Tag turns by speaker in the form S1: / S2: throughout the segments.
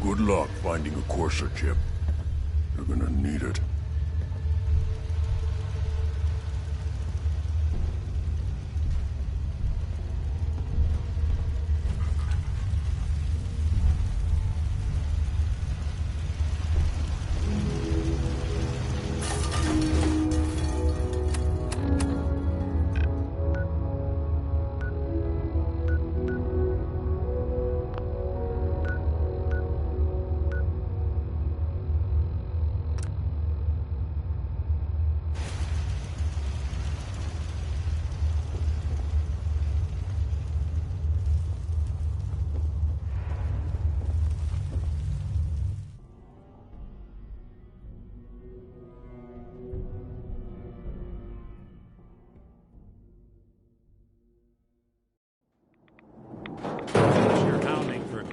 S1: Good luck finding a Corsa chip. You're gonna need it.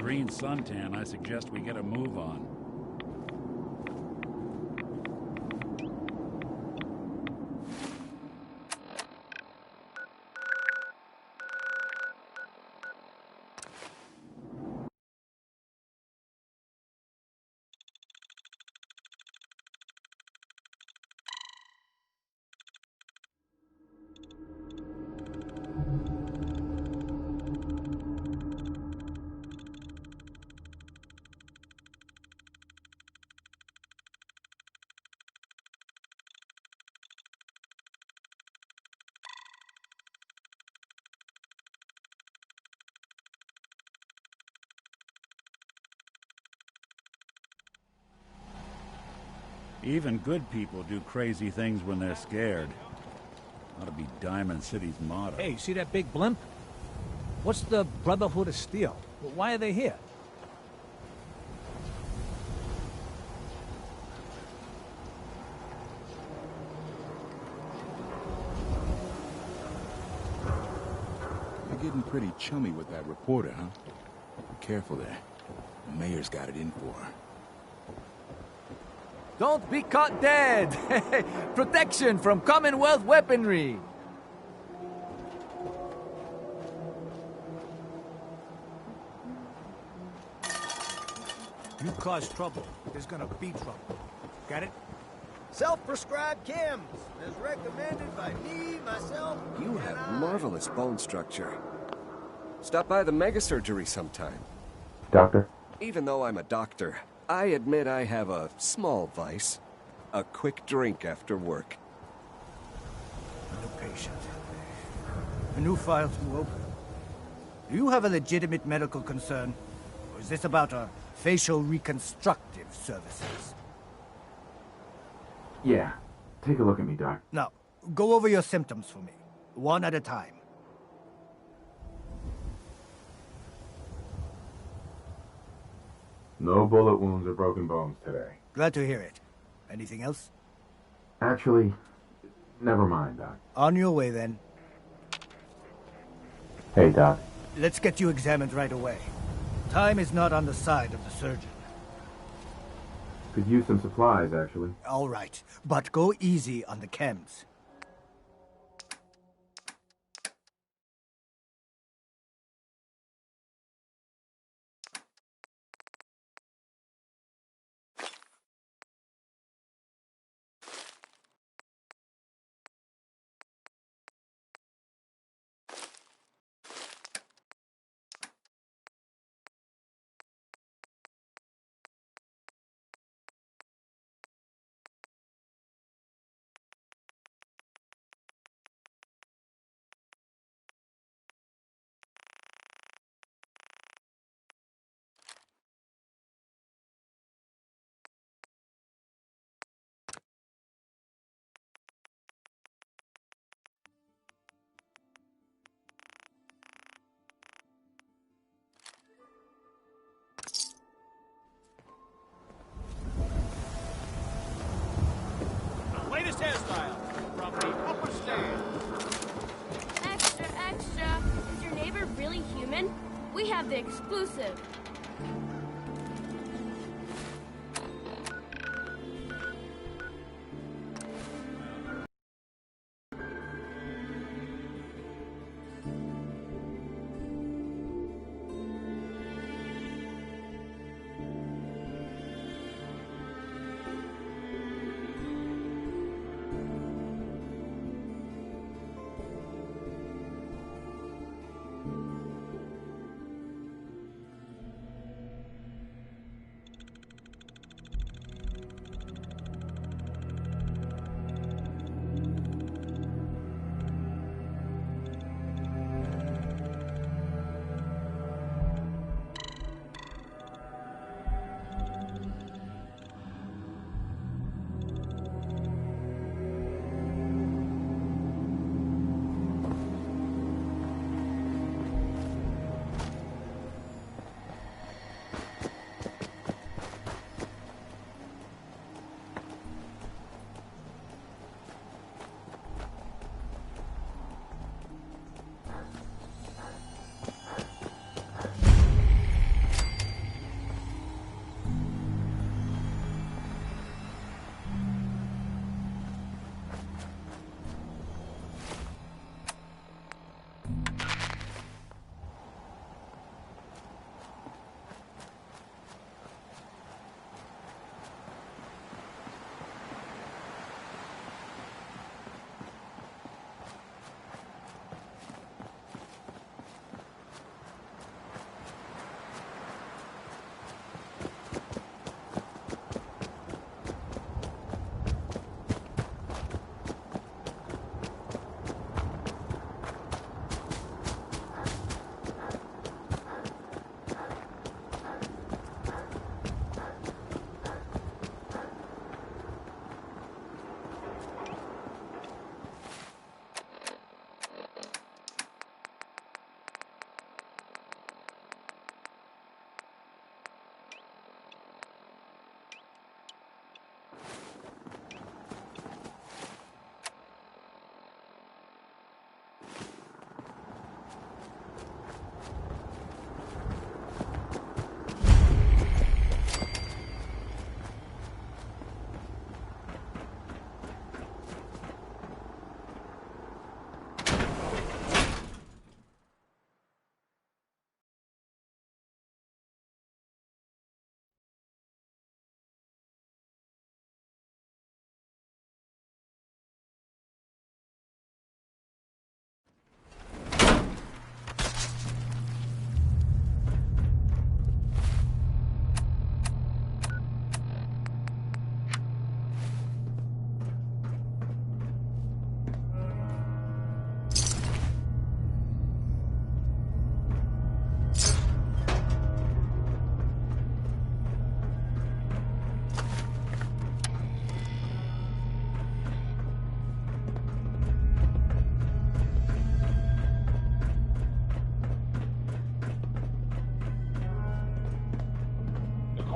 S2: Green suntan, I suggest we get a move on. Even good people do crazy things when they're scared. Ought to be Diamond City's motto.
S3: Hey, see that big blimp? What's the Brotherhood of Steel? Why are they here?
S4: You're getting pretty chummy with that reporter, huh? Be careful there. The mayor's got it in for her.
S3: Don't be caught dead! Protection from Commonwealth weaponry! You cause trouble, there's gonna be trouble. Got it?
S5: Self-prescribed chems, as recommended by me, myself,
S6: You have marvelous bone structure. Stop by the mega surgery sometime.
S7: Doctor?
S6: Even though I'm a doctor, I admit I have a small vice. A quick drink after work.
S3: A new patient. A new file to open. Do you have a legitimate medical concern? Or is this about a facial reconstructive services?
S7: Yeah. Take a look at me, Doc.
S3: Now, go over your symptoms for me. One at a time.
S7: No bullet wounds or broken bones today.
S3: Glad to hear it. Anything else?
S7: Actually, never mind, Doc.
S3: On your way, then.
S7: Hey, Doc.
S3: Let's get you examined right away. Time is not on the side of the surgeon.
S7: Could use some supplies, actually.
S3: All right, but go easy on the chems.
S5: latest hairstyle from the upper stand.
S8: Extra, extra. Is your neighbor really human? We have the exclusive.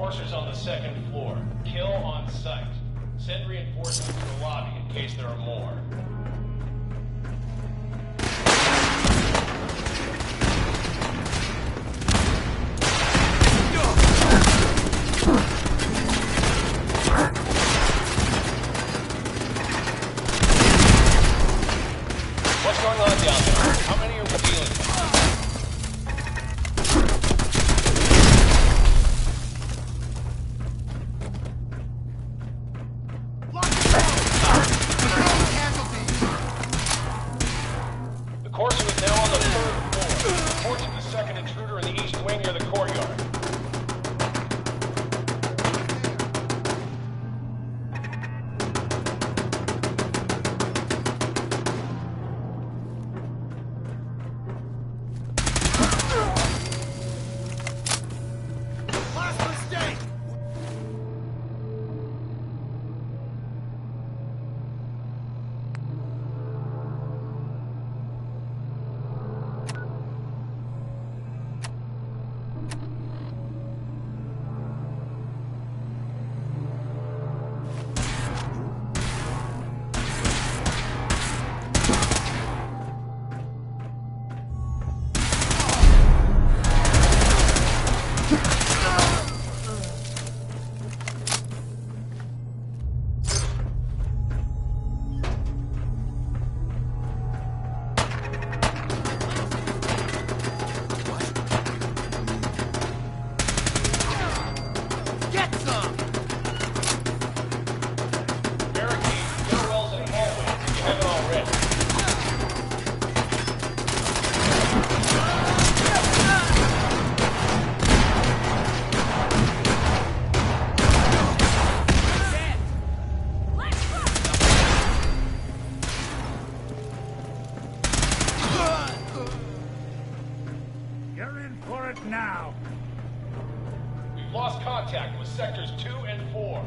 S9: Courser's on the second floor. Kill on sight. Send reinforcements to the lobby in case there are more. What's going on down there? How many are we dealing with? The Courser is now on the third floor. Report to the second intruder in the east wing near the courtyard.
S2: Now!
S9: We've lost contact with sectors 2 and 4.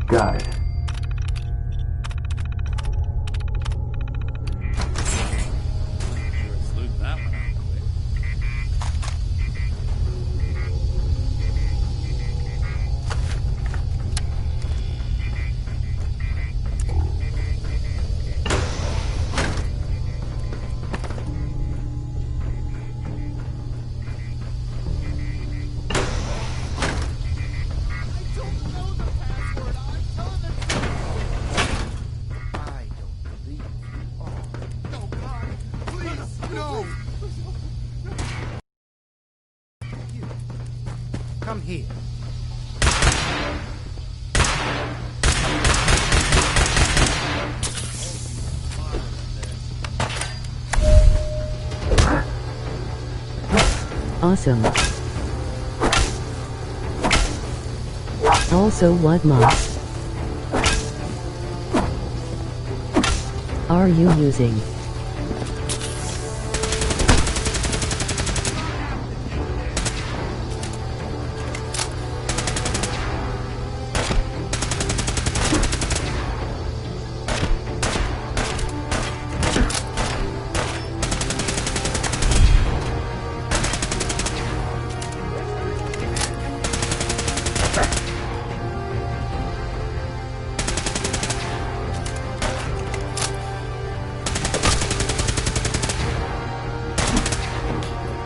S7: Got it.
S2: Sleuth that one out quick.
S3: Come here.
S10: Awesome. Also, what mods are you using?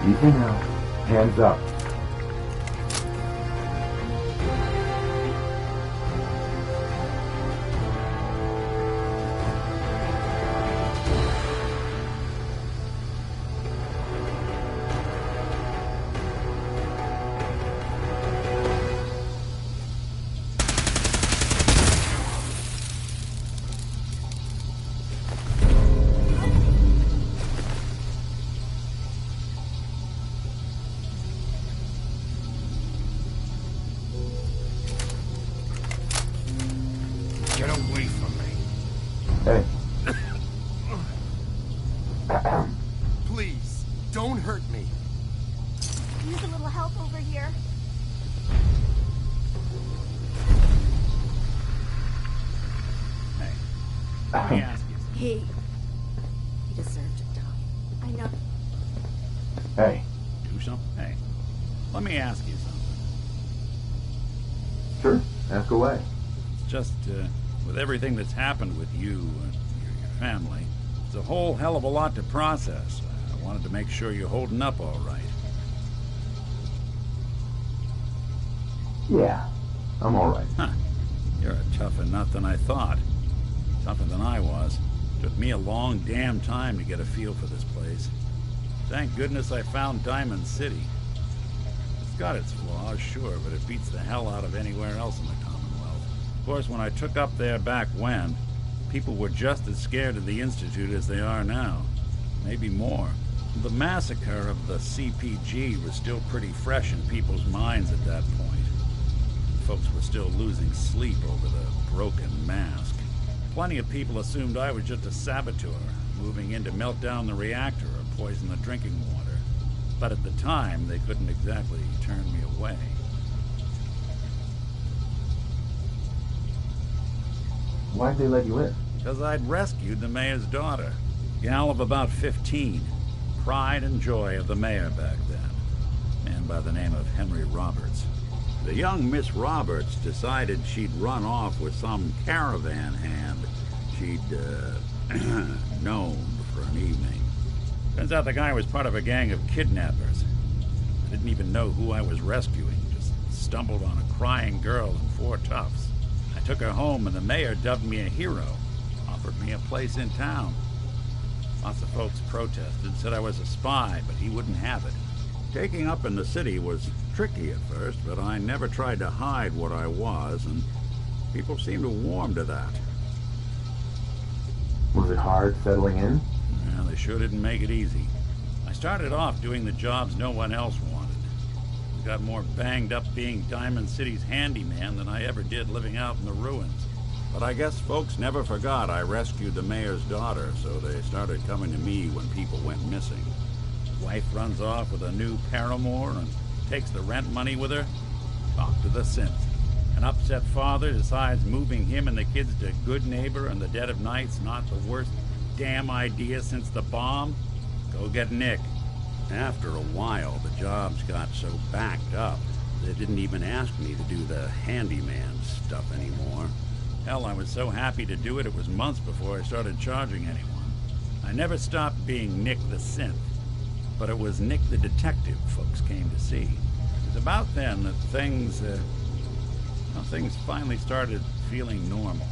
S7: Easy now. Hands up.
S5: Get away from me.
S7: Hey.
S5: Please, don't hurt me.
S8: Use a little help over here.
S2: Hey, let me ask you something.
S8: He deserved to die. I know.
S7: Hey.
S2: Do something? Hey, let me ask you something.
S7: Sure. Ask away.
S2: It's just, with everything that's happened with you and your family, it's a whole hell of a lot to process. I wanted to make sure you're holding up all right.
S7: Yeah. I'm alright.
S2: Huh. You're a tougher nut than I thought. Tougher than I was. Took me a long damn time to get a feel for this place. Thank goodness I found Diamond City. It's got its flaws, sure, but it beats the hell out of anywhere else in the Commonwealth. Of course, when I took up there back when, people were just as scared of the Institute as they are now. Maybe more. The massacre of the CPG was still pretty fresh in people's minds at that point. Folks were still losing sleep over the broken mask. Plenty of people assumed I was just a saboteur, moving in to melt down the reactor or poison the drinking water. But at the time, they couldn't exactly turn me away.
S7: Why'd they let you in?
S2: Because I'd rescued the mayor's daughter. Gal of about 15. Pride and joy of the mayor back then. Man by the name of Henry Roberts. The young Miss Roberts decided she'd run off with some caravan hand she'd, known for an evening. Turns out the guy was part of a gang of kidnappers. I didn't even know who I was rescuing, just stumbled on a crying girl and 4 toughs. I took her home and the mayor dubbed me a hero, offered me a place in town. Lots of folks protested, said I was a spy, but he wouldn't have it. Taking up in the city was tricky at first, but I never tried to hide what I was, and people seemed to warm to that.
S7: Was it hard settling in?
S2: Yeah, they sure didn't make it easy. I started off doing the jobs no one else wanted. I got more banged up being Diamond City's handyman than I ever did living out in the ruins. But I guess folks never forgot I rescued the mayor's daughter, so they started coming to me when people went missing. Wife runs off with a new paramour and takes the rent money with her. Talk to the synths. An upset father decides moving him and the kids to Good Neighbor in the dead of night's not the worst damn idea since the bomb? Go get Nick. After a while, the jobs got so backed up, they didn't even ask me to do the handyman stuff anymore. Hell, I was so happy to do it, it was months before I started charging anyone. I never stopped being Nick the Synth, but it was Nick the Detective folks came to see. It was about then that things finally started feeling normal.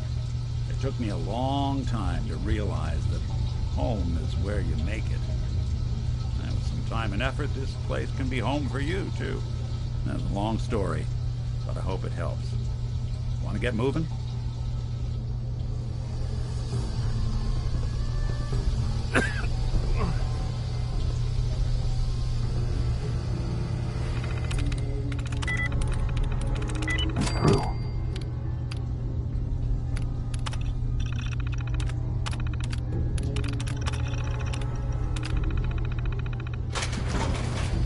S2: It took me a long time to realize that home is where you make it. And with some time and effort, this place can be home for you, too. That's a long story, but I hope it helps. Want to get moving?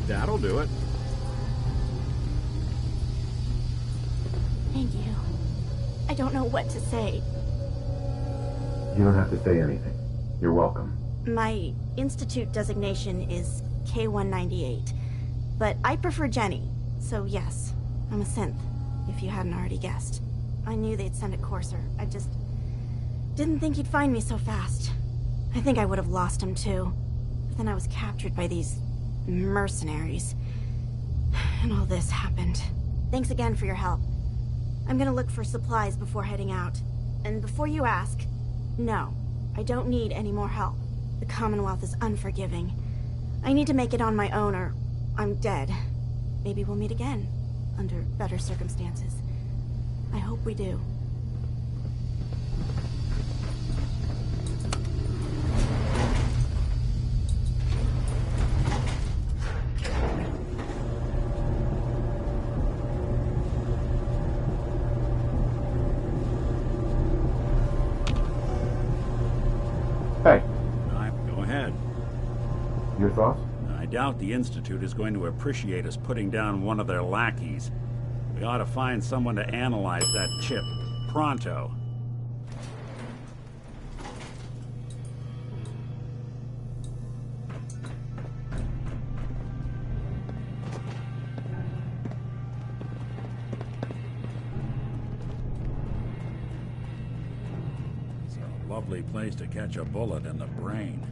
S2: That'll do it.
S11: Thank you. I don't know what to say.
S7: You don't have to say anything. You're welcome.
S11: My institute designation is K-198, but I prefer Jenny, so yes, I'm a synth, if you hadn't already guessed. I knew they'd send a courser. I just didn't think he'd find me so fast. I think I would have lost him too. But then I was captured by these mercenaries. And all this happened. Thanks again for your help. I'm gonna look for supplies before heading out. And before you ask, no, I don't need any more help. The Commonwealth is unforgiving. I need to make it on my own or I'm dead. Maybe we'll meet again, under better circumstances. I hope we do.
S7: Hey.
S2: Go ahead.
S7: Your thoughts?
S2: I doubt the Institute is going to appreciate us putting down one of their lackeys. We ought to find someone to analyze that chip. Pronto. It's a lovely place to catch a bullet in the brain.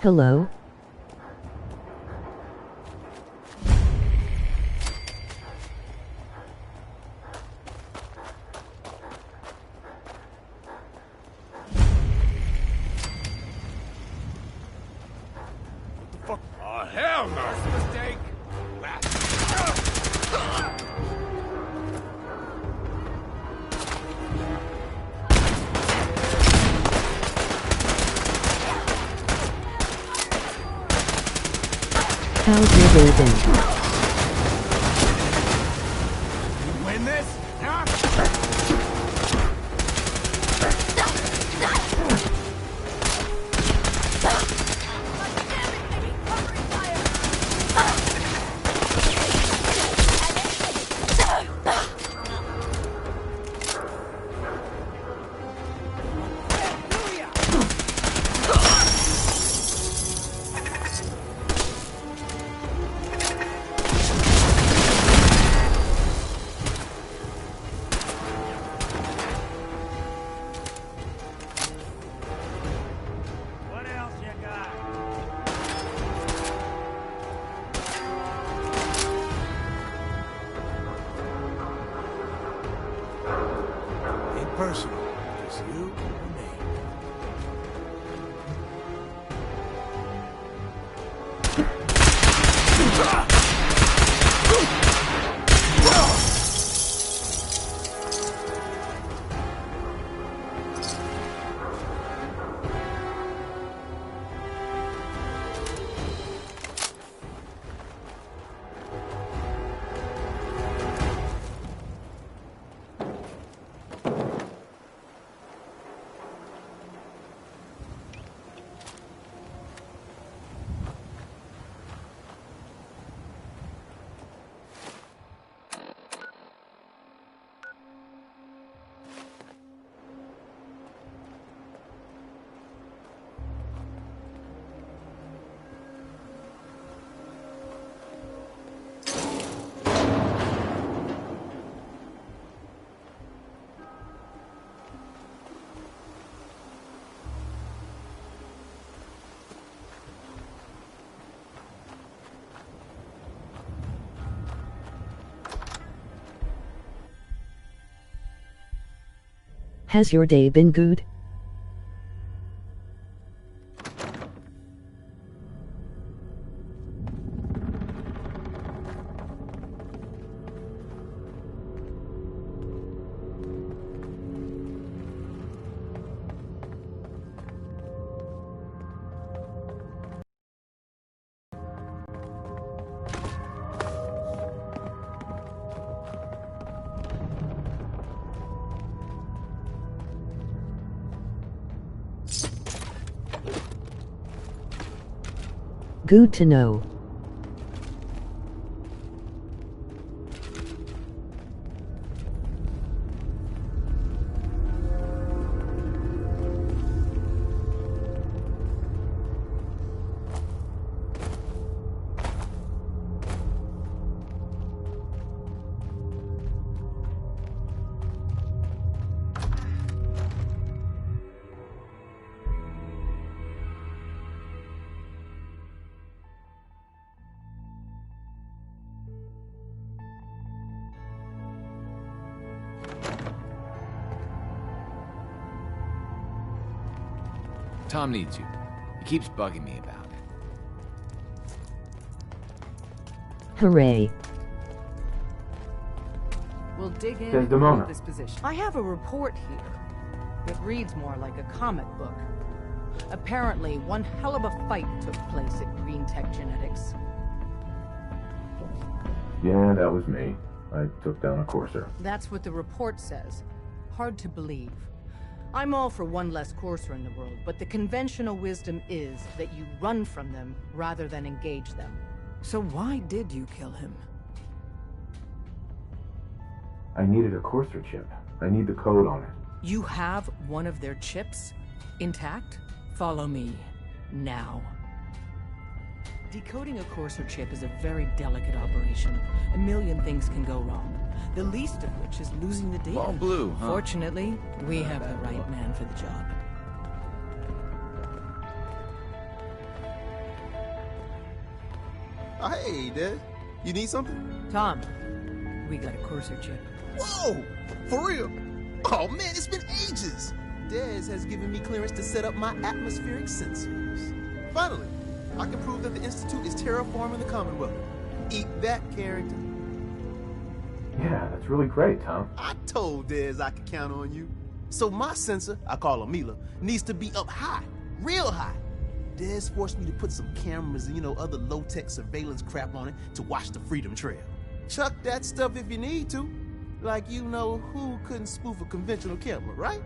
S10: Hello?
S1: Oh, hell no! That's a mistake!
S10: How's your day been?
S3: You win this? Huh?
S1: Personal. Just you and me.
S10: Has your day been good? Good to know.
S12: Tom needs you. He keeps bugging me about it.
S10: Hooray.
S13: We'll dig in
S7: Desdemona.
S13: this position. I have a report here. It reads more like a comic book. Apparently, one hell of a fight took place at Greenetech Genetics.
S7: Yeah, that was me. I took down a courser.
S13: That's what the report says. Hard to believe. I'm all for one less courser in the world, but the conventional wisdom is that you run from them rather than engage them. So why did you kill him?
S7: I needed a courser chip. I need the code on it.
S13: You have one of their chips? Intact? Follow me. Now. Decoding a courser chip is a very delicate operation. A million things can go wrong. The least of which is losing the data.
S12: All blue, huh?
S13: Fortunately, we have the right man for the job.
S14: Oh, hey, Des. You need something?
S13: Tom, we got a courser chip.
S14: Whoa! For real? Oh, man, it's been ages. Des has given me clearance to set up my atmospheric sensors. Finally, I can prove that the Institute is terraforming the Commonwealth. Eat that, Carrington.
S7: Yeah, that's really great, Tom.
S14: I told Des I could count on you. So my sensor, I call her Mila, needs to be up high, real high. Des forced me to put some cameras and, other low-tech surveillance crap on it to watch the Freedom Trail. Chuck that stuff if you need to. Like who couldn't spoof a conventional camera, right?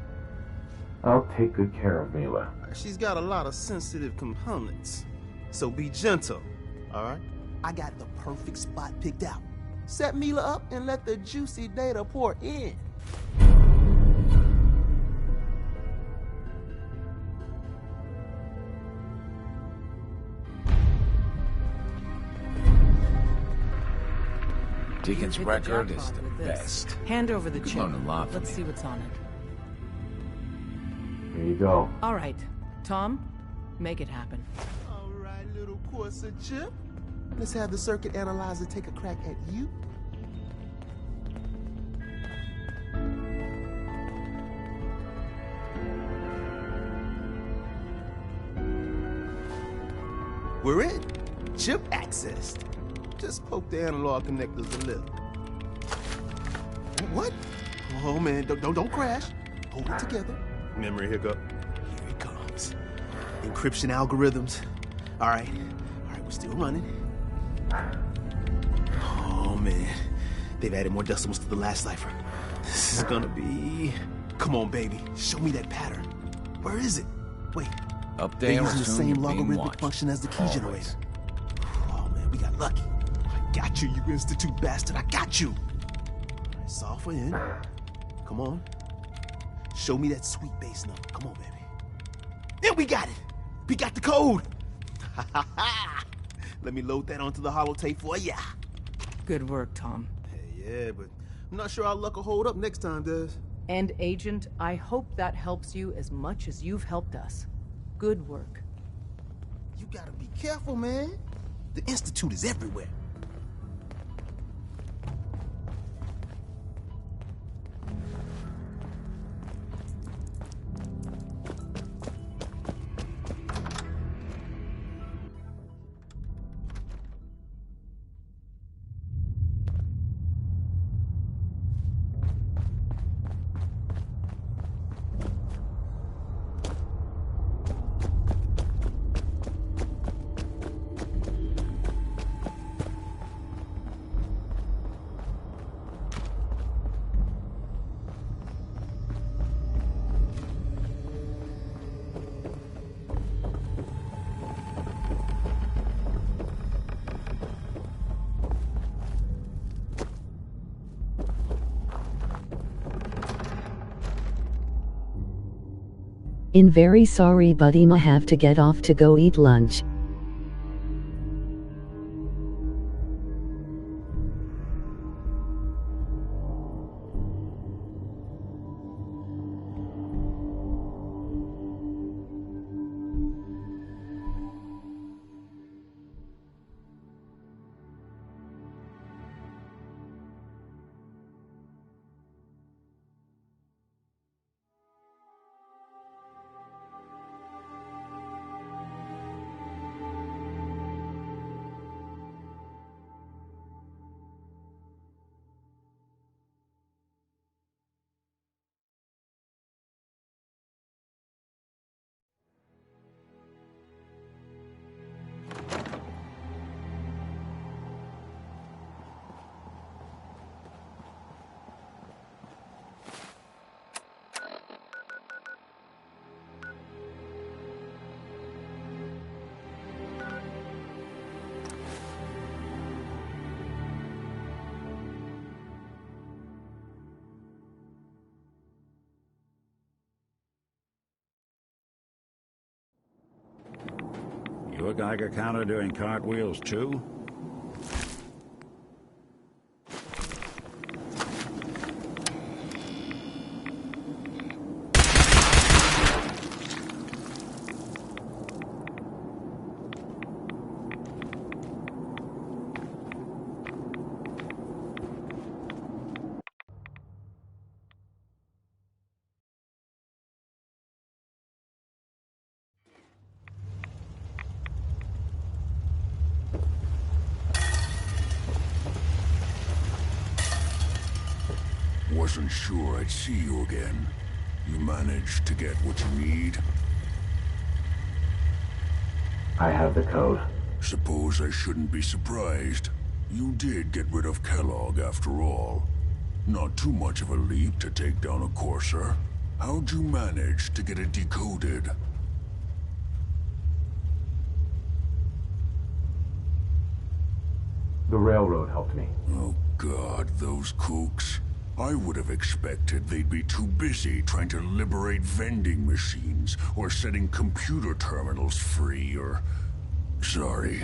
S7: I'll take good care of Mila.
S14: She's got a lot of sensitive components. So be gentle, all right? I got the perfect spot picked out. Set Mila up and let the juicy data pour in.
S12: Deacon's
S13: You hit
S12: record
S13: the
S12: is the
S13: jackpot with this.
S12: best.
S13: Hand over the
S12: You can
S13: chip.
S12: learn a lot from
S13: Let's
S12: me.
S13: see what's on it.
S7: Here you go.
S13: All right, Tom, make it happen.
S14: All right, little Corsa chip. Let's have the circuit analyzer take a crack at you. We're in. Chip accessed. Just poke the analog connectors a little. What? Oh man, don't crash. Hold it together. Memory hiccup. Here it comes. Encryption algorithms. All right, we're still running. Oh man, they've added more decimals to the last cipher. This is gonna be... Come on, baby, show me that pattern. Where is it? Wait,
S12: Up
S14: they're
S12: there,
S14: using the
S12: soon
S14: same
S12: you're being
S14: logarithmic
S12: watched.
S14: function as the key
S12: Always.
S14: generator. Oh man, we got lucky. I got you, you Institute bastard, I got you. All right, solve for in. Come on. Show me that sweet bass number. Come on, baby. Then we got it. We got the code. Let me load that onto the holotape for ya.
S13: Good work, Tom.
S14: Hey, yeah, but I'm not sure our luck will hold up next time, Des.
S13: And Agent, I hope that helps you as much as you've helped us. Good work.
S14: You gotta be careful, man. The Institute is everywhere.
S10: In very sorry buddy, ma have to get off to go eat lunch.
S2: You a Geiger counter doing cartwheels too?
S1: Wasn't sure I'd see you again. You managed to get what you need?
S7: I have the code.
S1: Suppose I shouldn't be surprised. You did get rid of Kellog after all. Not too much of a leap to take down a courser. How'd you manage to get it decoded?
S7: The railroad helped me.
S1: Oh God, those kooks. I would have expected they'd be too busy trying to liberate vending machines or setting computer terminals free or... Sorry.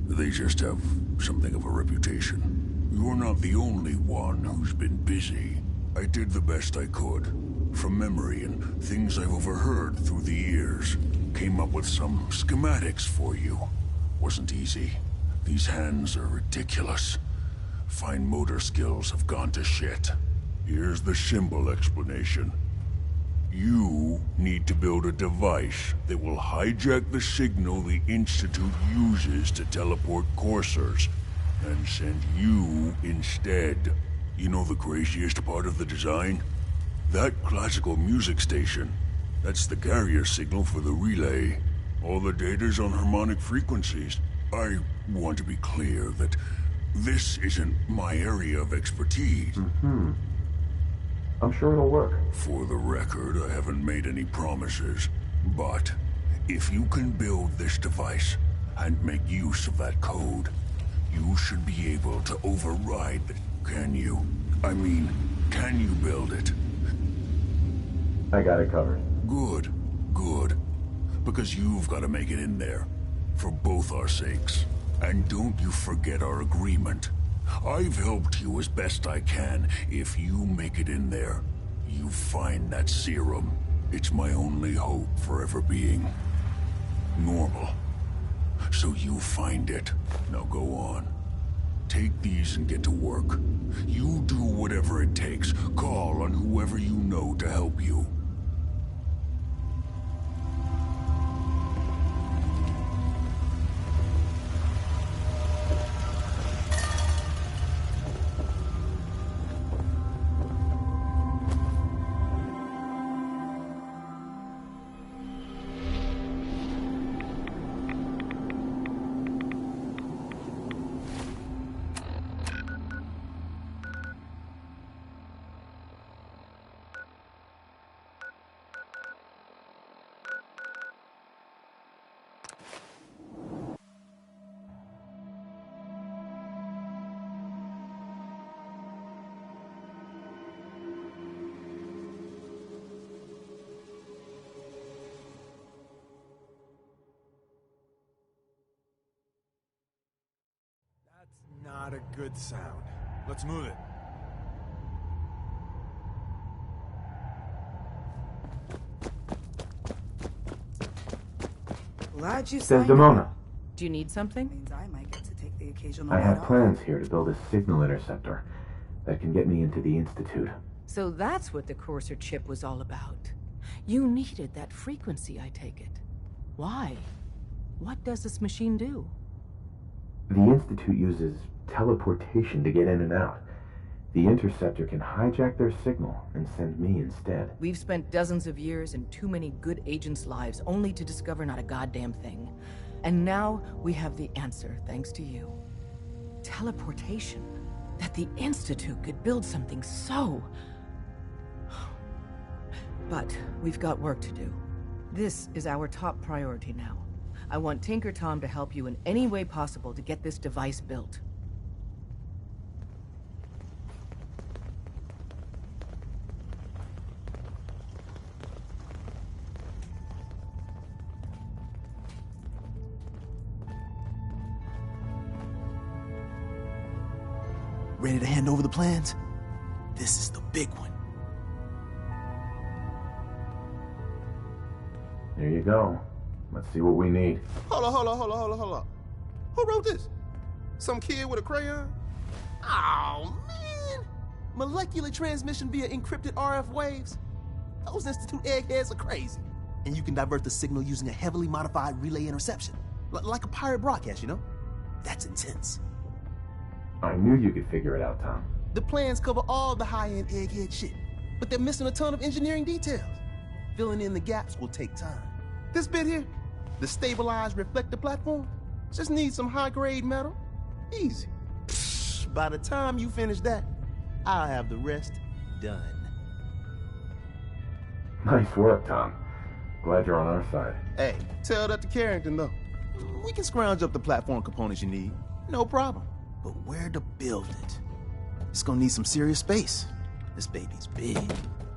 S1: They just have something of a reputation. You're not the only one who's been busy. I did the best I could. From memory and things I've overheard through the years. Came up with some schematics for you. Wasn't easy. These hands are ridiculous. Fine motor skills have gone to shit. Here's the symbol explanation. You need to build a device that will hijack the signal the Institute uses to teleport coursers, and send you instead. You know the craziest part of the design? That classical music station. That's the carrier signal for the relay. All the data's on harmonic frequencies. I want to be clear that this isn't my area of expertise.
S7: I'm sure it'll work.
S1: For the record, I haven't made any promises. But if you can build this device and make use of that code, you should be able to override the... Can you? I mean, can you build it?
S7: I got it covered.
S1: Good, good. Because you've got to make it in there. For both our sakes. And don't you forget our agreement. I've helped you as best I can. If you make it in there, you find that serum. It's my only hope for ever being normal. So you find it. Now go on. Take these and get to work. You do whatever it takes. Call on whoever you know to help you.
S4: Not a good sound. Let's move it.
S15: Glad you signed
S7: Desdemona.
S15: up.
S13: Do you need something?
S15: Means I might get to take the occasional
S10: I
S15: night
S10: have
S15: off.
S10: plans here to build a Signal Interceptor that can get me into the Institute.
S13: So that's what the Courser chip was all about. You needed that frequency, I take it. Why? What does this machine do?
S10: The Institute uses teleportation to get in and out. The Interceptor can hijack their signal and send me instead.
S13: We've spent dozens of years and too many good agents' lives only to discover not a goddamn thing. And now we have the answer, thanks to you. Teleportation. That the Institute could build something so... But we've got work to do. This is our top priority now. I want Tinker Tom to help you in any way possible to get this device built.
S14: Ready to hand over the plans? This is the big one.
S7: There you go. Let's see what we need.
S16: Hold on. Who wrote this? Some kid with a crayon? Oh, man.
S14: Molecular transmission via encrypted RF waves? Those Institute eggheads are crazy. And you can divert the signal using a heavily modified relay interception. Like a pirate broadcast, you know? That's intense.
S7: I knew you could figure it out, Tom.
S14: The plans cover all the high-end egghead shit, but they're missing a ton of engineering details. Filling in the gaps will take time. This bit here, the stabilized reflector platform, just needs some high-grade metal. Easy. Psh, by the time you finish that, I'll have the rest done.
S10: Nice work, Tom. Glad you're on our side.
S14: Hey, tell that to Carrington, though. We can scrounge up the platform components you need. No problem. But where to build it? It's gonna need some serious space. This baby's big.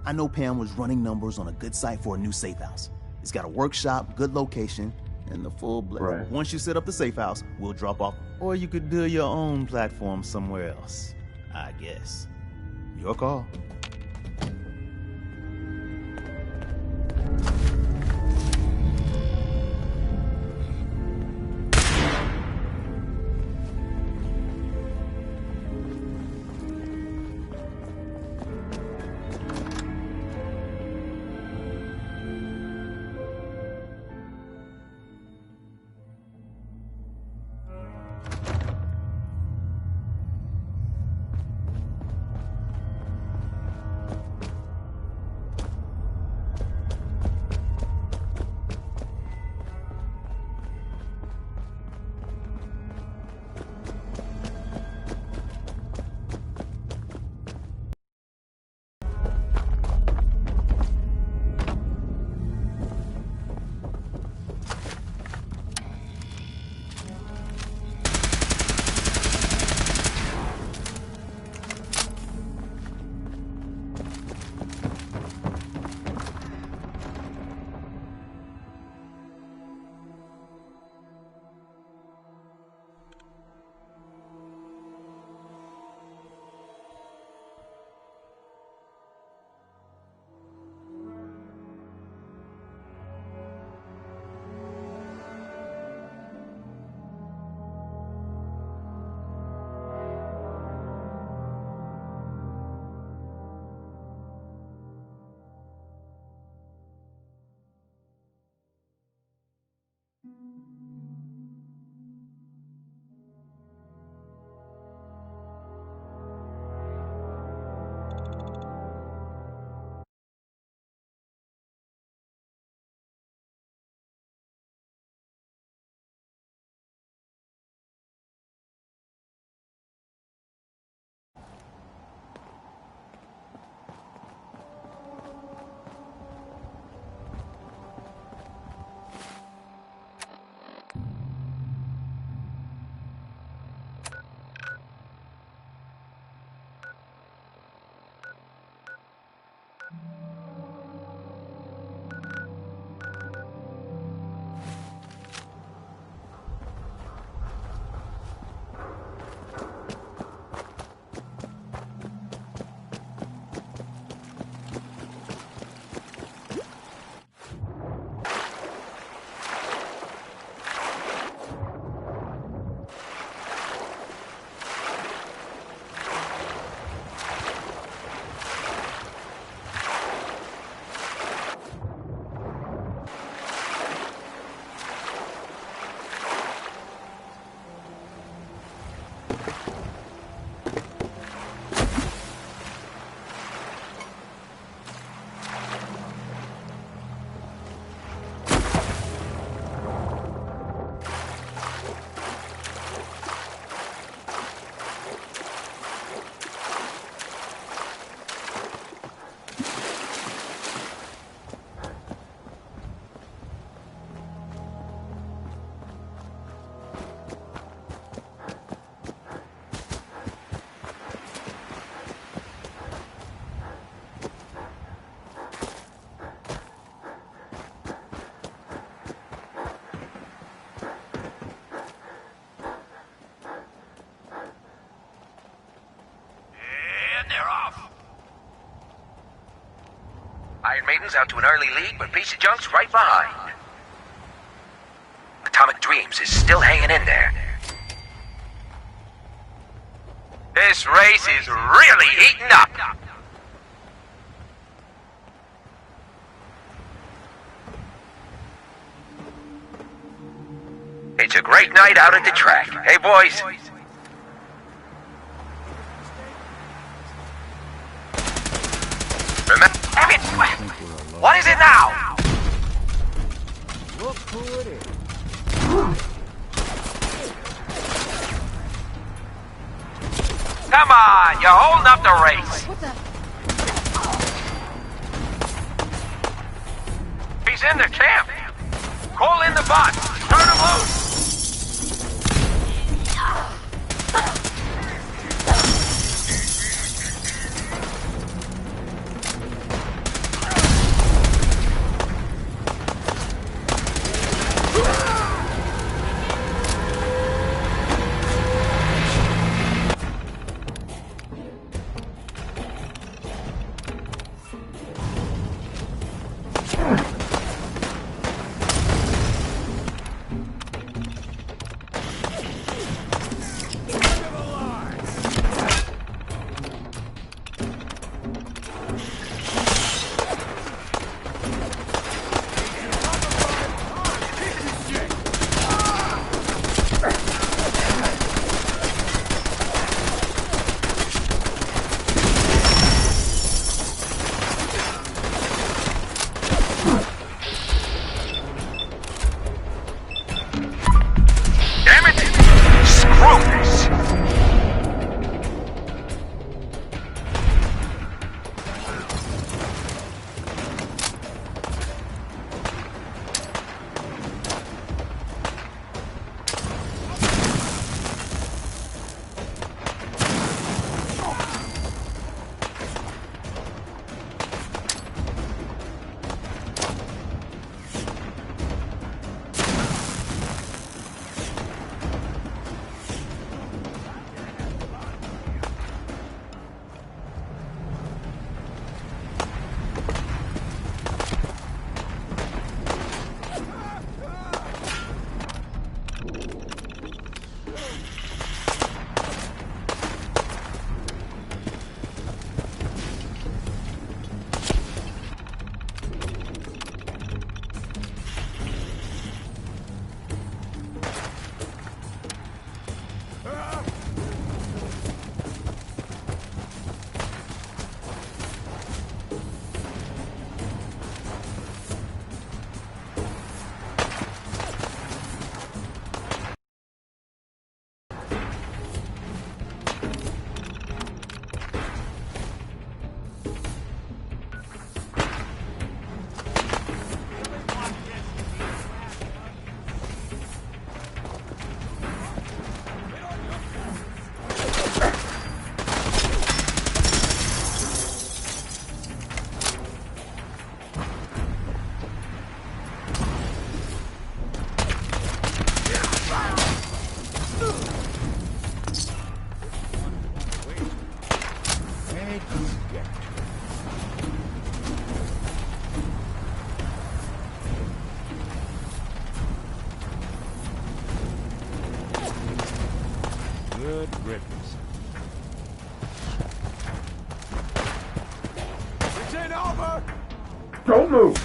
S14: I know Pam was running numbers on a good site for a new safe house. It's got a workshop, good location, and the full blast.
S10: Right.
S14: Once you set up the safe house, we'll drop off. Or you could build your own platform somewhere else, I guess. Your call.
S17: Iron Maiden's out to an early lead, but Piece of Junk's right behind. Atomic Dreams is still hanging in there. This race is really heating up. It's a great night out at the track. Hey, boys. Remember? Damn it! What is it now?
S5: Look who it is.
S17: Come on, you're holding up the race.
S13: What the?
S17: He's in the camp. Call in the bots. Turn him loose.
S4: Good riddance.
S5: It's in over!
S10: Don't move!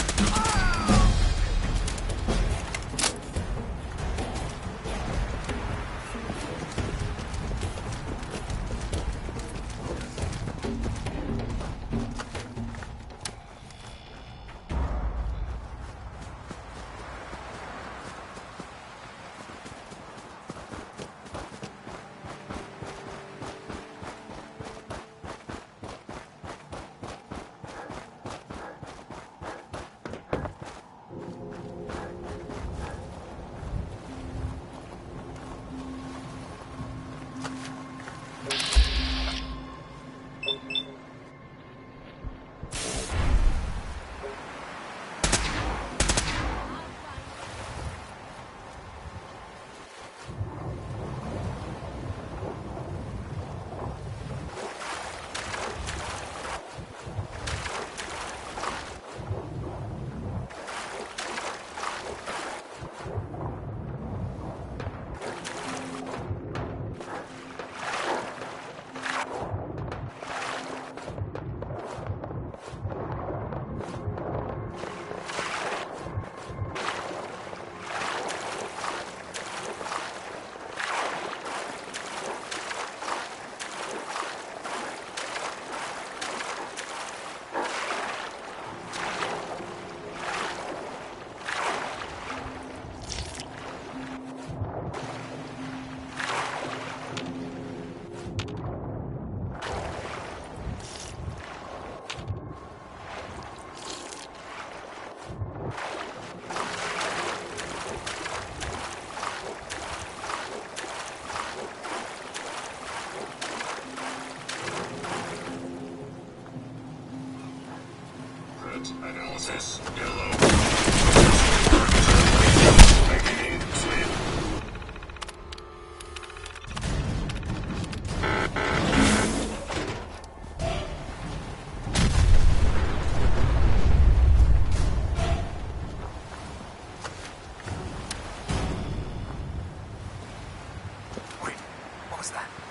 S12: was that?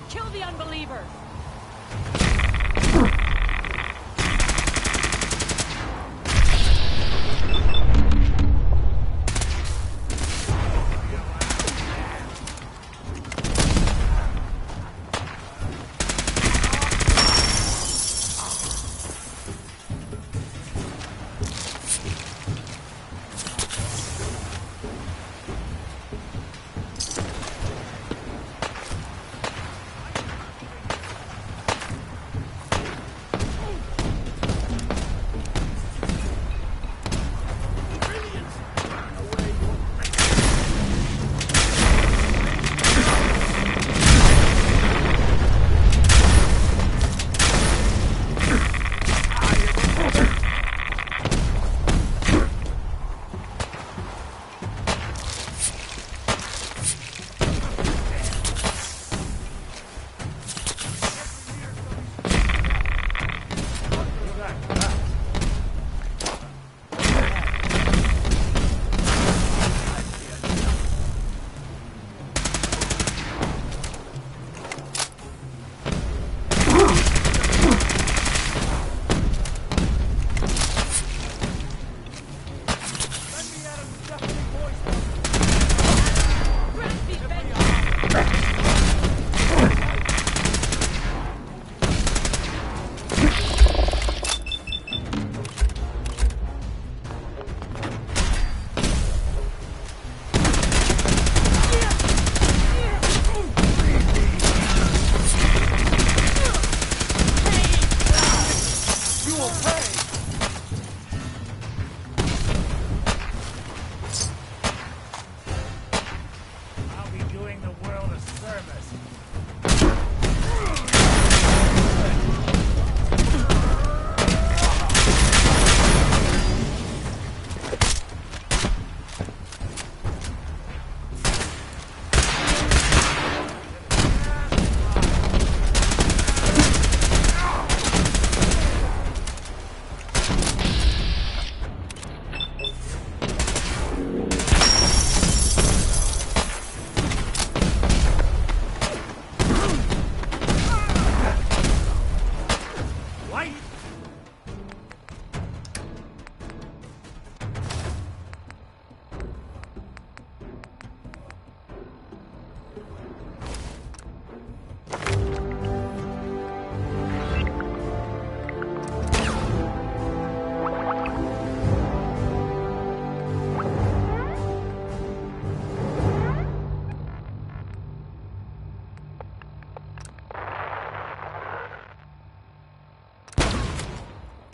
S18: Kill the unbeliever!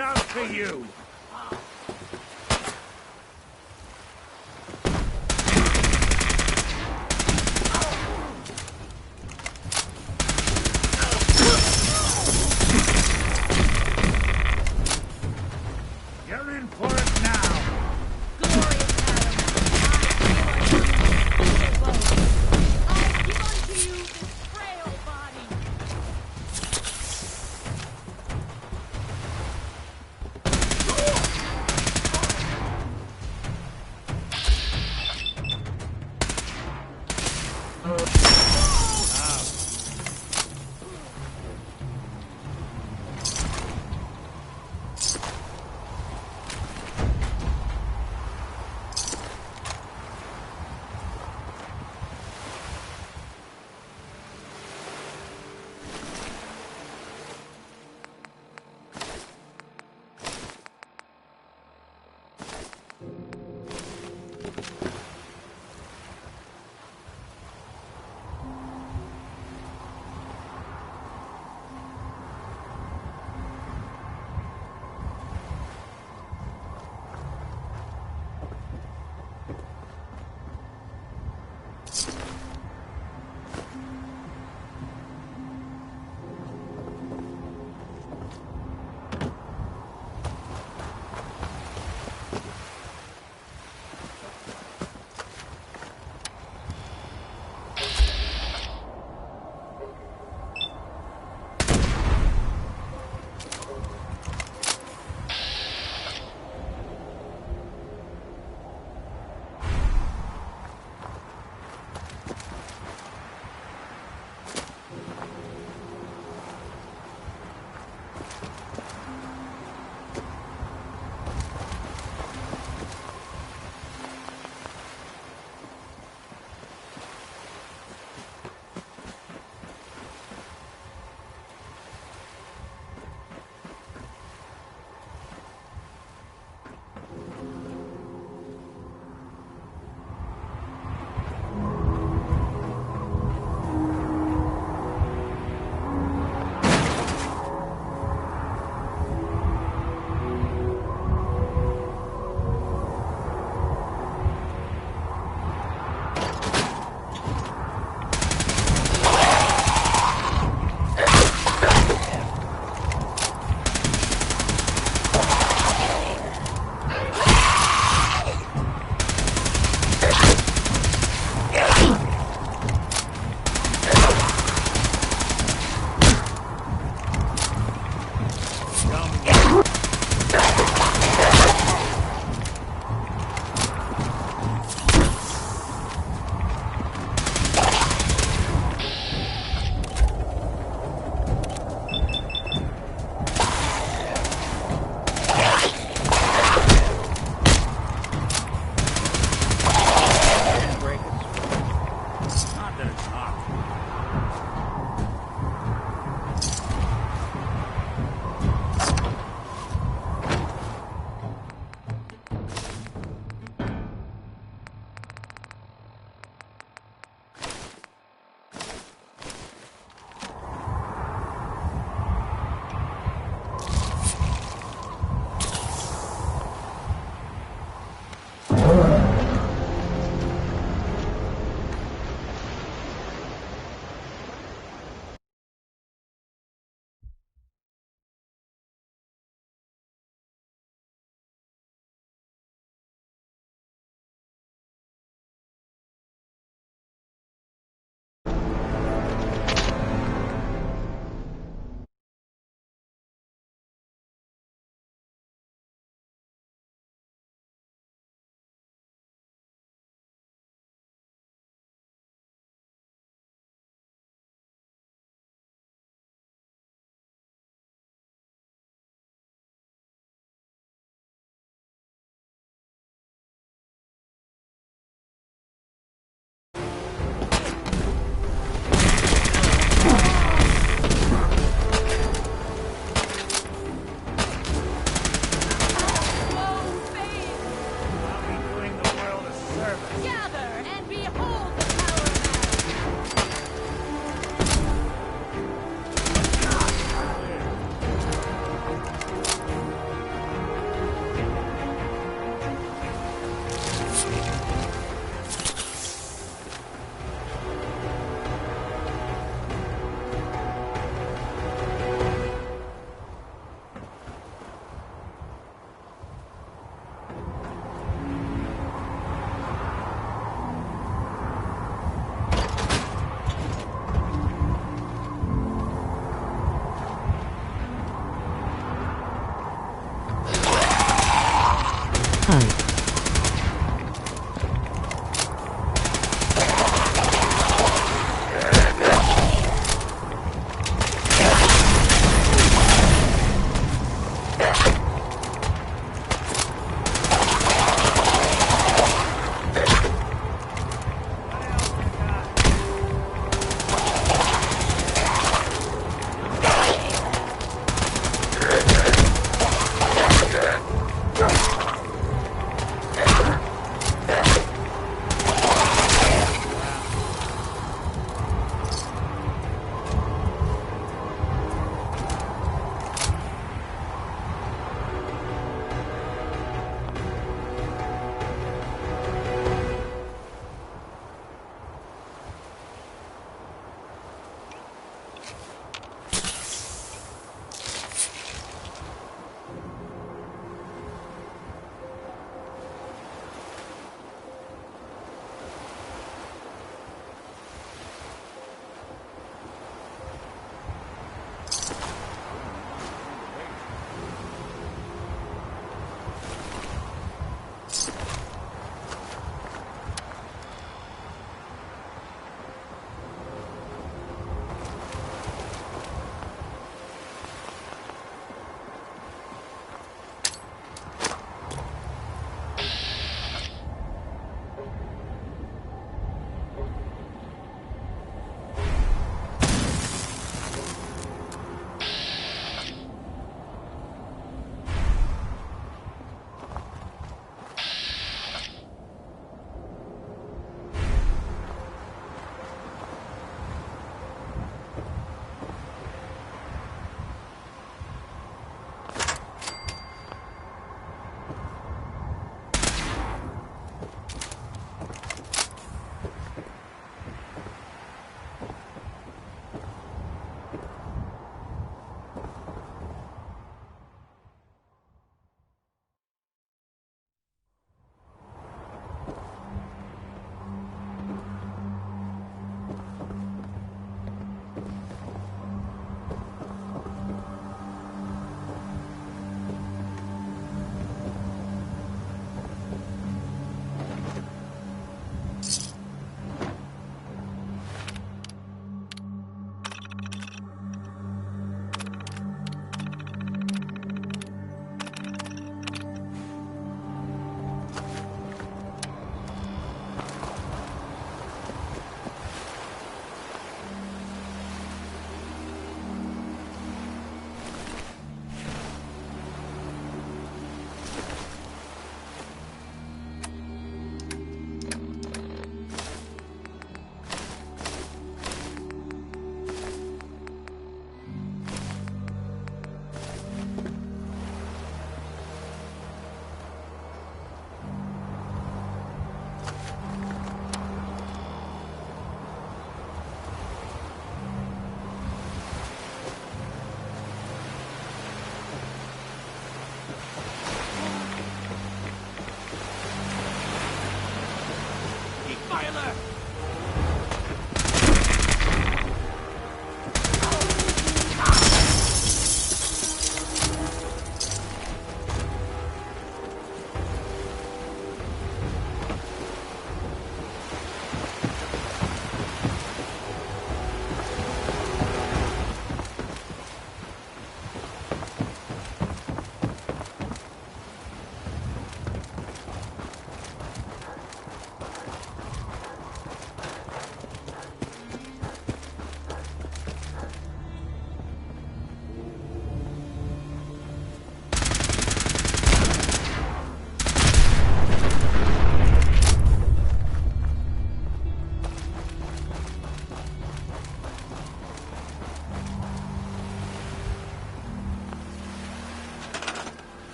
S2: Out for you! You're in for it now!
S18: Glorious, Adam.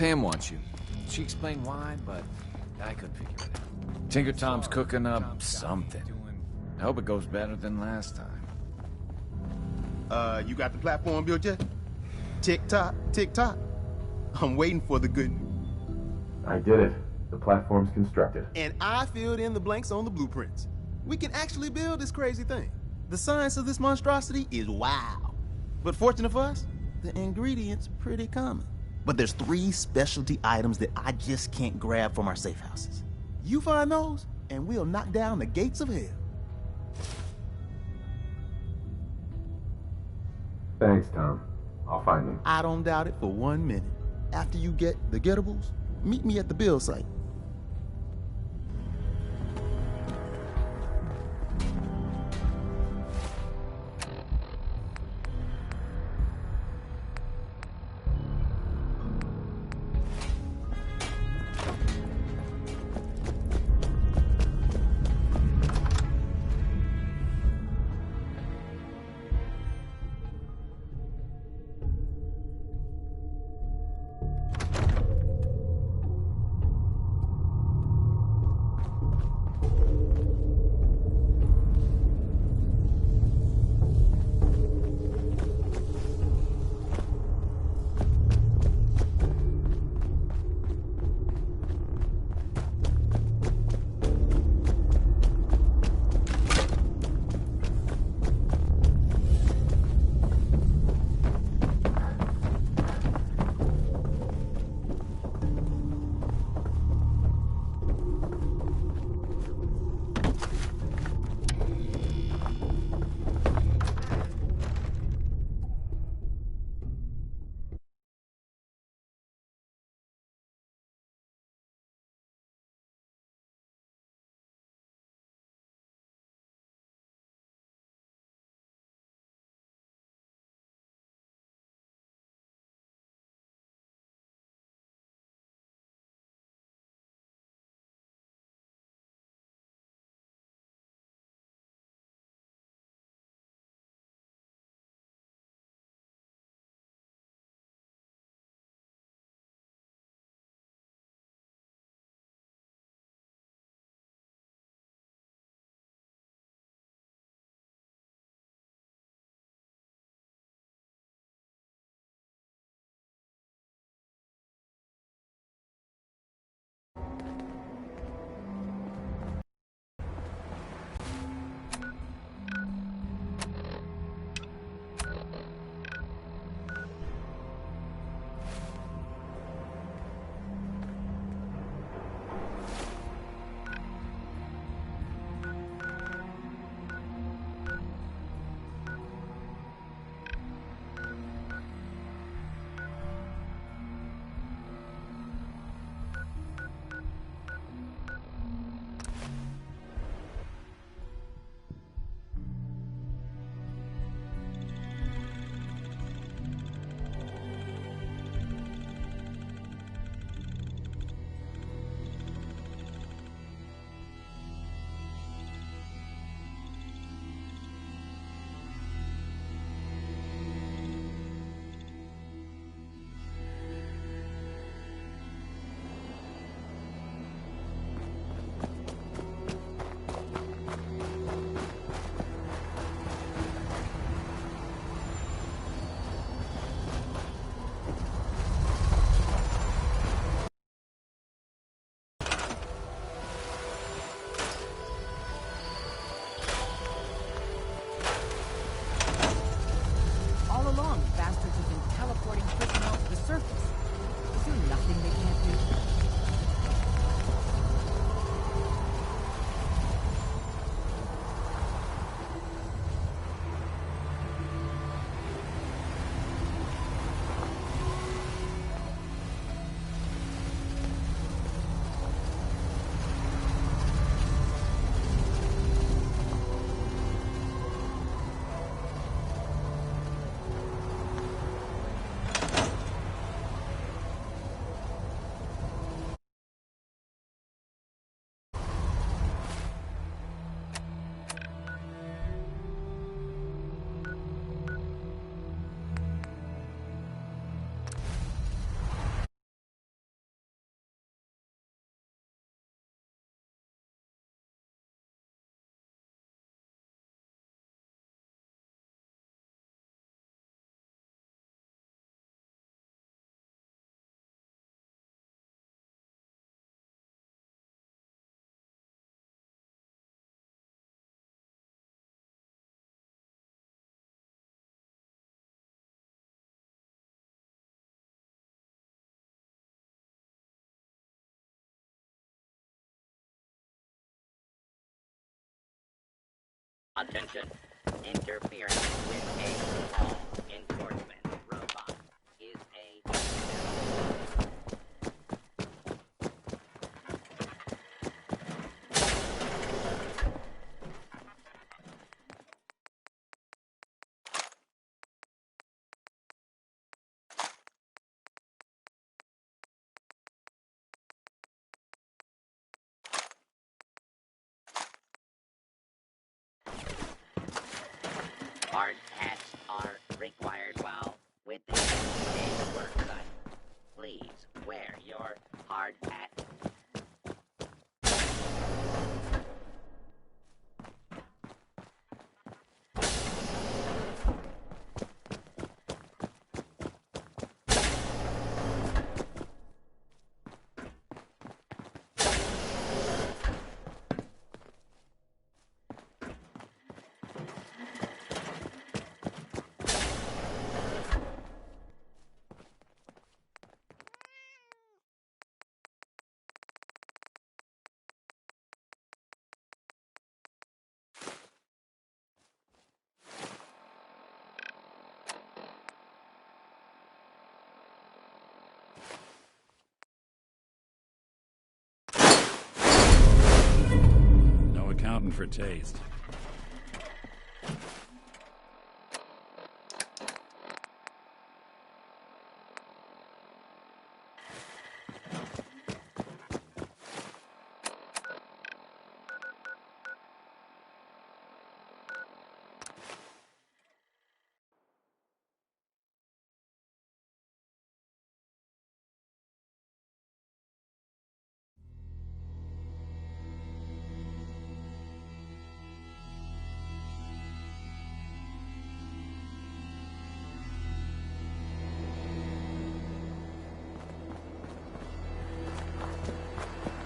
S12: Pam wants you. She explained why, but I couldn't figure it out. Tinker Tom's cooking up something. I hope it goes better than last time.
S14: You got the platform built yet? Tick-tock, tick-tock. I'm waiting for the good news.
S10: I did it. The platform's constructed.
S14: And I filled in the blanks on the blueprints. We can actually build this crazy thing. The science of this monstrosity is wow. But fortunate for us, the ingredients pretty common. But there's 3 specialty items that I just can't grab from our safe houses. You find those, and we'll knock down the gates of hell.
S10: Thanks, Tom. I'll find them.
S14: I don't doubt it for 1 minute. After you get the getables, meet me at the build site.
S19: Attention. Interference with a small enforcement robot is a... Hard hats are required while within a work site. Please wear your hard hat.
S2: No accounting for taste.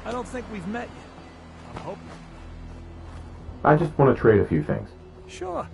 S20: I don't think we've met yet. I'm hoping.
S10: I just want to trade a few things.
S20: Sure.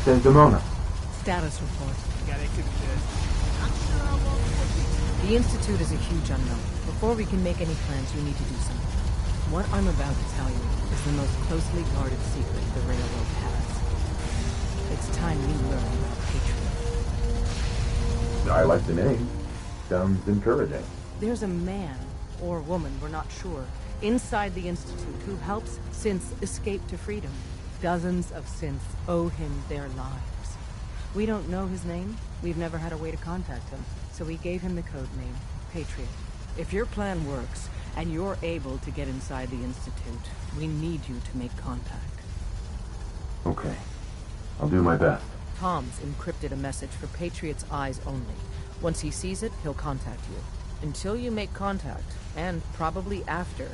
S10: Desdemona.
S13: Status report. The Institute is a huge unknown. Before we can make any plans, you need to do something. What I'm about to tell you is the most closely guarded secret the Railroad has. It's time you learn about Patriot.
S10: I like the name. Sounds encouraging.
S13: There's a man, or woman, we're not sure, inside the Institute who helps synths escape to freedom. Dozens of synths owe him their lives. We don't know his name. We've never had a way to contact him. So we gave him the code name, Patriot. If your plan works, and you're able to get inside the Institute, we need you to make contact.
S10: Okay. I'll do my best.
S13: Tom's encrypted a message for Patriot's eyes only. Once he sees it, he'll contact you. Until you make contact, and probably after,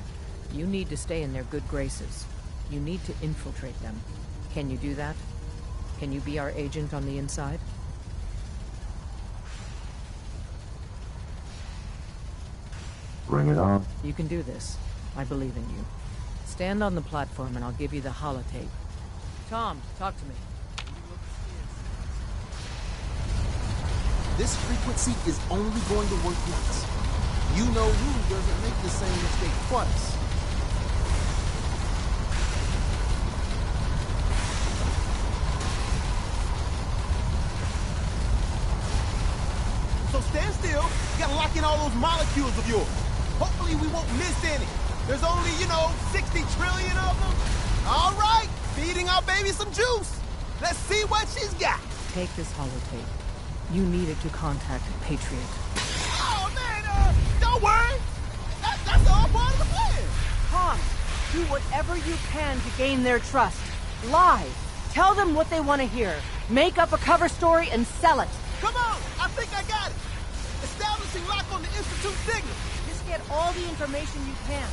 S13: you need to stay in their good graces. You need to infiltrate them. Can you do that? Can you be our agent on the inside?
S10: Bring it on.
S13: You can do this. I believe in you. Stand on the platform and I'll give you the holotape. Tom, talk to me.
S14: This frequency is only going to work once. You know who doesn't make the same mistake twice. So stand still. You gotta lock in all those molecules of yours. Hopefully we won't miss any. There's only, 60 trillion of them. All right, feeding our baby some juice. Let's see what she's got.
S13: Take this holotape. You need it to contact Patriot.
S14: Oh, man, don't worry. That's all part of the plan.
S13: Tom, do whatever you can to gain their trust. Lie. Tell them what they want to hear. Make up a cover story and sell it.
S14: Come on, I think I got it. Establishing lock on the Institute signal.
S13: Just get all the information you can.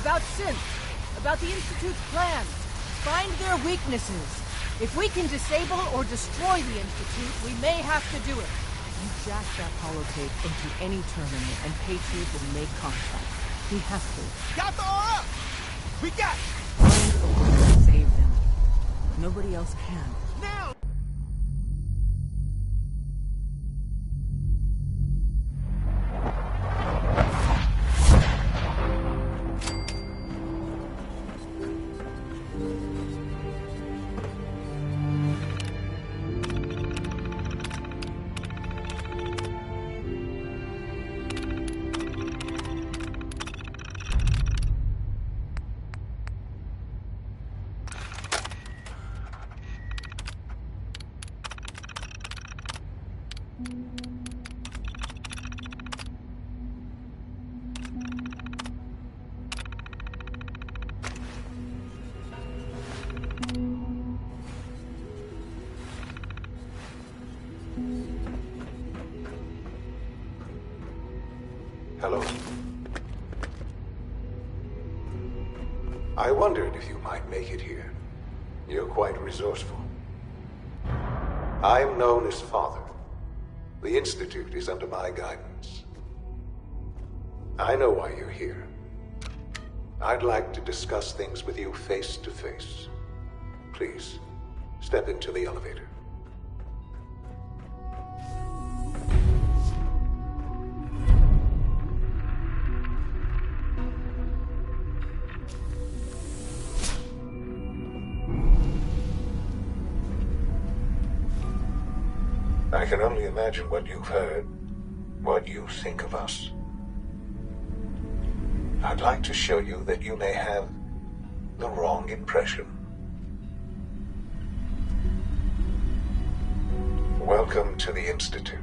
S13: About synths, about the Institute's plans. Find their weaknesses. If we can disable or destroy the Institute, we may have to do it. You jack that holotape into any terminal and Patriot will make contact. He has to.
S14: Got the R up! We got it!
S13: Find a way to save them. Nobody else can.
S14: Now!
S21: Hello. I wondered if you might make it here. You're quite resourceful. I'm known as Father. The Institute is under my guidance. I know why you're here. I'd like to discuss things with you face to face. Please, step into the elevator. I can only imagine what you've heard, what you think of us. I'd like to show you that you may have the wrong impression. Welcome to the Institute.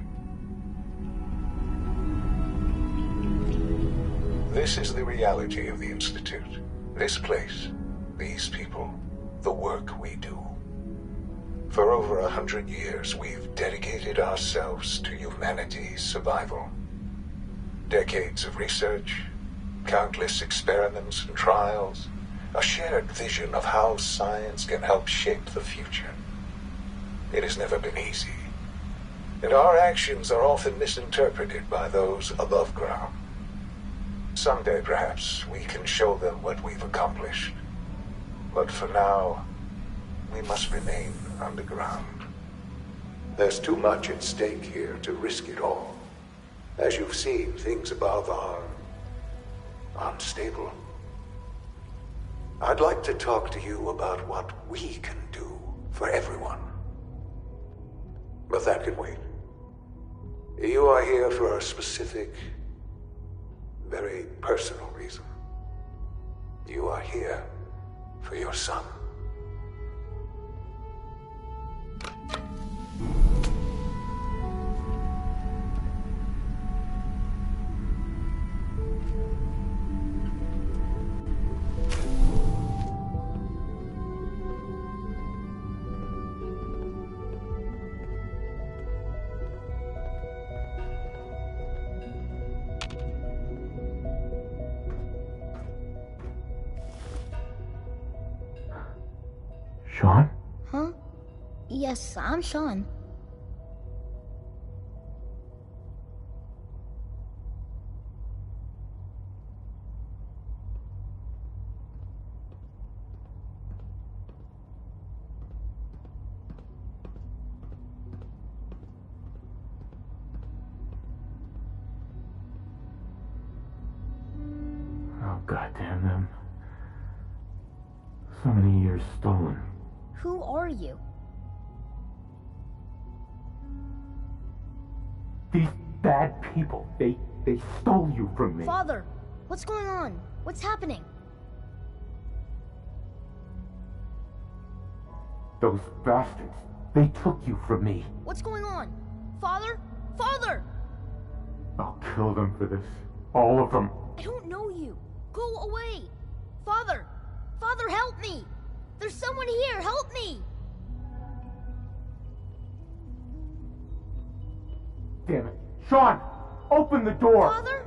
S21: This is the reality of the Institute. This place, these people, the work we do. For over 100 years, we've dedicated ourselves to humanity's survival. Decades of research, countless experiments and trials, a shared vision of how science can help shape the future. It has never been easy, and our actions are often misinterpreted by those above ground. Someday, perhaps, we can show them what we've accomplished. But for now, we must remain underground. There's too much at stake here to risk it all. As you've seen, things above are unstable. I'd like to talk to you about what we can do for everyone. But that can wait. You are here for a specific, very personal reason. You are here for your son.
S10: Shaun?
S6: Huh? Yes, I'm Shaun.
S10: Oh, goddamn them. So many years stolen.
S6: Who are you?
S10: These bad people, they stole you from me.
S6: Father, what's going on? What's happening?
S10: Those bastards, they took you from me.
S6: What's going on? Father? Father!
S10: I'll kill them for this. All of them.
S6: I don't know you. Go away. Father! Father, help me! There's someone here! Help me!
S10: Damn it. Shaun! Open the door!
S6: Father?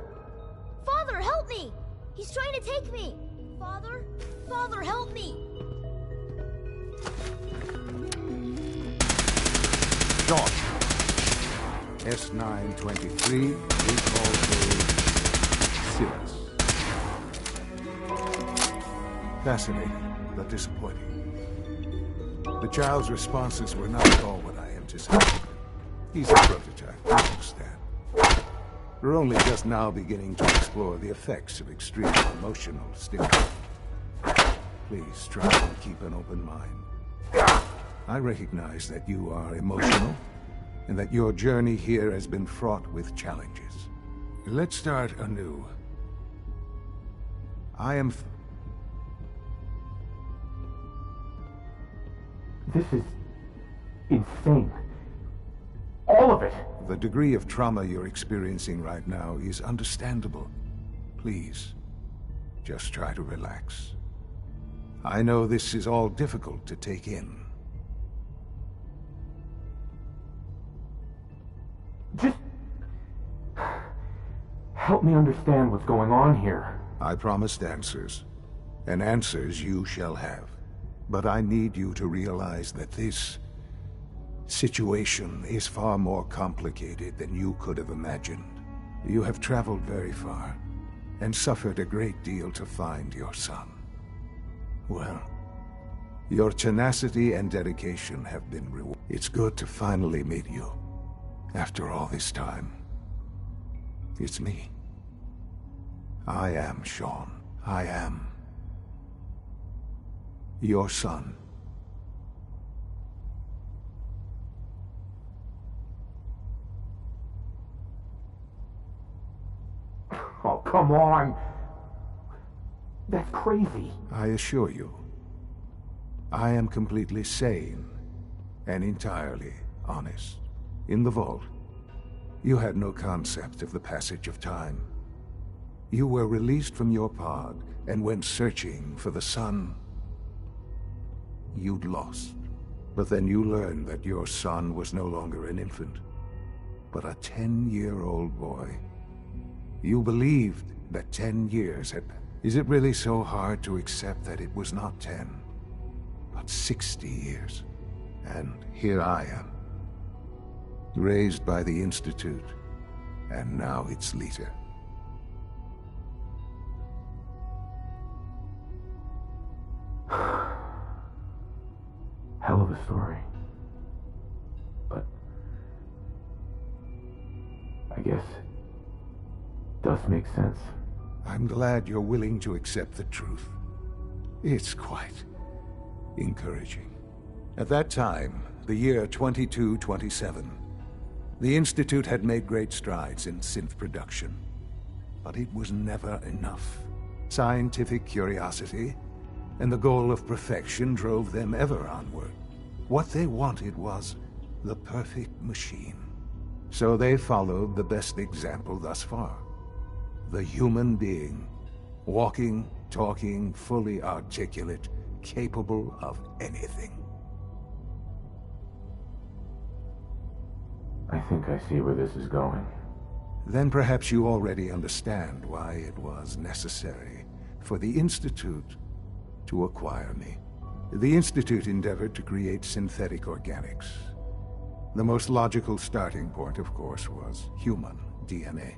S6: Father, help me! He's trying to take me! Father? Father, help me!
S22: Shaun. S923, recall to Cirrus. Fascinating, but disappointing. The child's responses were not at all what I anticipated. He's a prototype, I understand. We're only just now beginning to explore the effects of extreme emotional stimuli. Please try and keep an open mind. I recognize that you are emotional, and that your journey here has been fraught with challenges. Let's start anew. I am...
S10: This is insane. All of it.
S22: The degree of trauma you're experiencing right now is understandable. Please, just try to relax. I know this is all difficult to take in.
S10: Just help me understand what's going on here.
S22: I promised answers, and answers you shall have. But I need you to realize that this situation is far more complicated than you could have imagined. You have traveled very far, and suffered a great deal to find your son. Well, your tenacity and dedication have been rewarded. It's good to finally meet you. After all this time, it's me. I am Shaun. I am your son.
S10: Oh, come on. That's crazy.
S22: I assure you, I am completely sane and entirely honest. In the vault, you had no concept of the passage of time. You were released from your pod and went searching for the son you'd lost. But then you learned that your son was no longer an infant, but a 10-year-old boy. You believed that 10 years had... Is it really so hard to accept that it was not 10, but 60 years? And here I am, raised by the Institute, and now its leader.
S10: Hell of a story. But I guess does make sense.
S22: I'm glad you're willing to accept the truth. It's quite encouraging. At that time, the year 2227, the Institute had made great strides in synth production. But it was never enough. Scientific curiosity and the goal of perfection drove them ever onward. What they wanted was the perfect machine. So they followed the best example thus far. The human being. Walking, talking, fully articulate, capable of anything.
S10: I think I see where this is going.
S22: Then perhaps you already understand why it was necessary for the Institute to acquire me. The Institute endeavored to create synthetic organics. The most logical starting point, of course, was human DNA.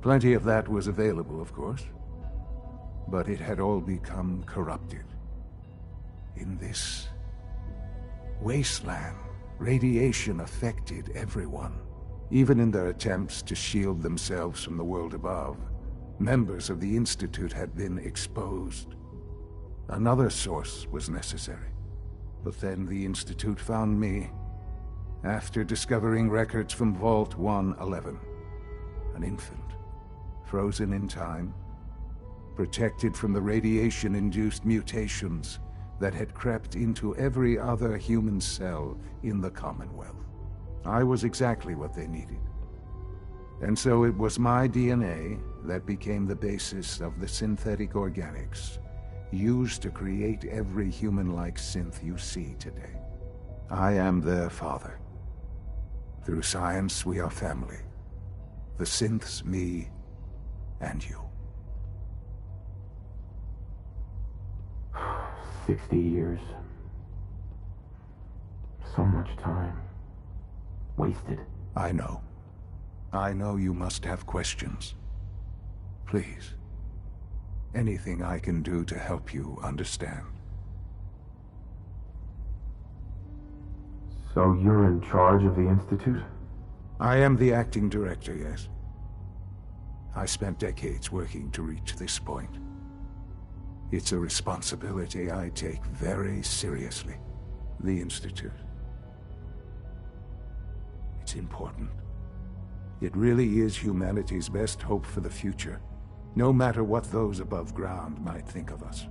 S22: Plenty of that was available, of course. But it had all become corrupted. In this wasteland, radiation affected everyone. Even in their attempts to shield themselves from the world above, members of the Institute had been exposed. Another source was necessary. But then the Institute found me, after discovering records from Vault 111. An infant, frozen in time, protected from the radiation-induced mutations that had crept into every other human cell in the Commonwealth. I was exactly what they needed. And so it was my DNA that became the basis of the synthetic organics used to create every human-like synth you see today. I am their father. Through science, we are family. The synths, me, and you.
S10: 60 years. So much time. Wasted.
S22: I know. I know you must have questions. Please. Anything I can do to help you understand.
S10: So you're in charge of the Institute?
S22: I am the acting director, yes. I spent decades working to reach this point. It's a responsibility I take very seriously. The Institute. It's important. It really is humanity's best hope for the future, no matter what those above ground might think of us.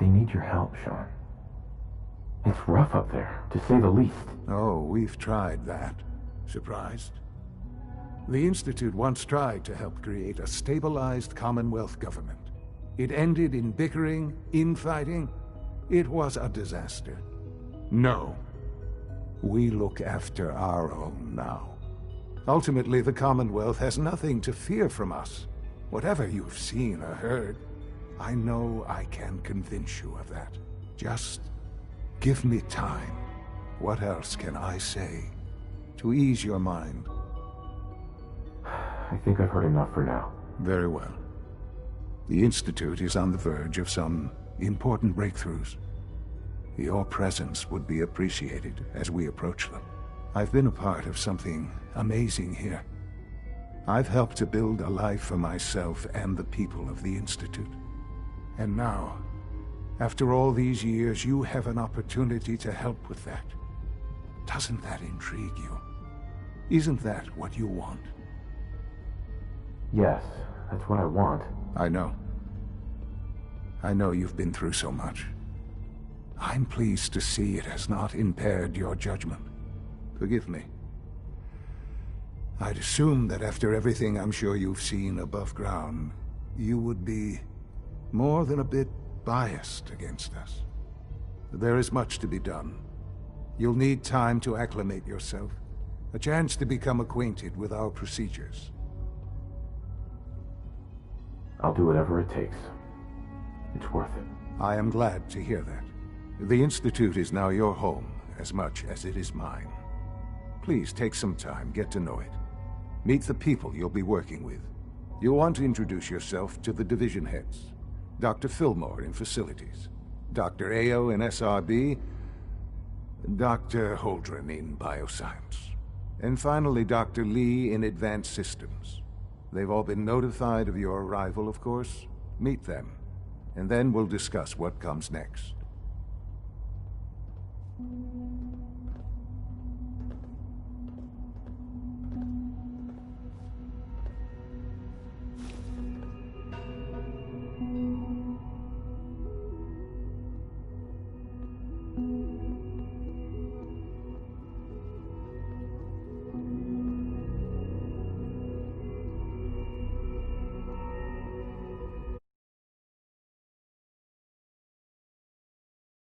S10: They need your help, Shaun. It's rough up there, to say the least.
S22: Oh, we've tried that. Surprised? The Institute once tried to help create a stabilized Commonwealth government. It ended in bickering, infighting. It was a disaster. No. We look after our own now. Ultimately, the Commonwealth has nothing to fear from us. Whatever you've seen or heard, I know I can convince you of that. Just give me time. What else can I say to ease your mind?
S10: I think I've heard enough for now.
S22: Very well. The Institute is on the verge of some important breakthroughs. Your presence would be appreciated as we approach them. I've been a part of something amazing here. I've helped to build a life for myself and the people of the Institute. And now, after all these years, you have an opportunity to help with that. Doesn't that intrigue you? Isn't that what you want?
S10: Yes, that's what I want.
S22: I know. I know you've been through so much. I'm pleased to see it has not impaired your judgment. Forgive me. I'd assumed that after everything I'm sure you've seen above ground, you would be more than a bit biased against us. There is much to be done. You'll need time to acclimate yourself, a chance to become acquainted with our procedures.
S10: I'll do whatever it takes. It's worth it.
S22: I am glad to hear that. The Institute is now your home, as much as it is mine. Please take some time, get to know it. Meet the people you'll be working with. You'll want to introduce yourself to the division heads. Dr. Fillmore in Facilities, Dr. Ayo in SRB, Dr. Holdren in Bioscience. And finally, Dr. Lee in Advanced Systems. They've all been notified of your arrival, of course. Meet them, and then we'll discuss what comes next.